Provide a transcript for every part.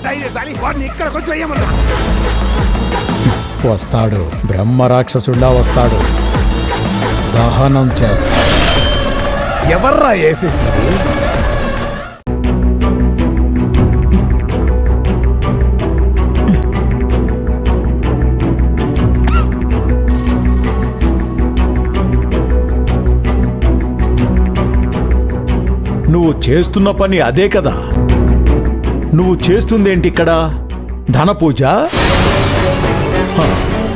ధైర్యశాలి, వాడిని ఇక్కడికి వచ్చి వేయమన్నా. వస్తాడు, బ్రహ్మరాక్షసుడిలా వస్తాడు, దహనం చేస్తాడు. ఎవర్రా వేసేసింది? నువ్వు చేస్తున్న పని అదే కదా. నువ్వు చేస్తుందేంటి ఇక్కడ? ధనపూజ?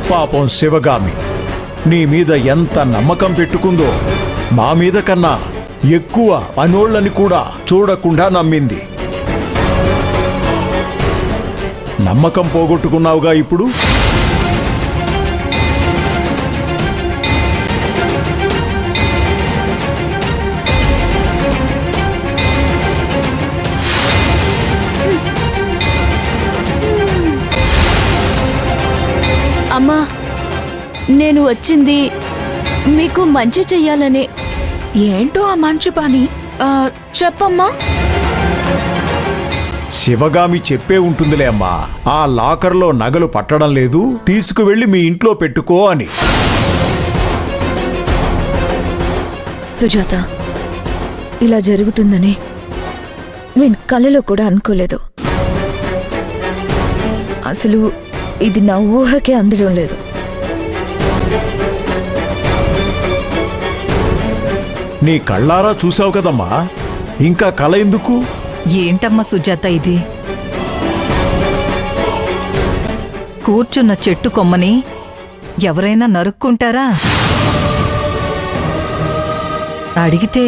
పాపం శివగామి నీ మీద ఎంత నమ్మకం పెట్టుకుందో, మా మీద కన్నా ఎక్కువ పనోళ్ళని కూడా చూడకుండా నమ్మింది. నమ్మకం పోగొట్టుకున్నావుగా ఇప్పుడు. అమ్మా, నేను వచ్చింది మీకు మంచి చెయ్యాలని. ఏంటో ఆ మంచి పని? చెప్పమ్మా. శివగామి చెప్పే ఉంటుందిలే అమ్మా. ఆ లాకర్లో నగలు పట్టడం లేదు, తీసుకువెళ్ళి మీ ఇంట్లో పెట్టుకో అని. సుజాత, ఇలా జరుగుతుందని నేను కలలో కూడా అనుకోలేదు. అసలు ఇది నా ఊహకే అందడం లేదు. నీ కళ్ళారా చూసావు కదమ్మా, ఇంకా కల ఎందుకు? ఏంటమ్మా సుజాత ఇది? కూర్చున్న చెట్టు కొమ్మని ఎవరైనా నరుక్కుంటారా? అడిగితే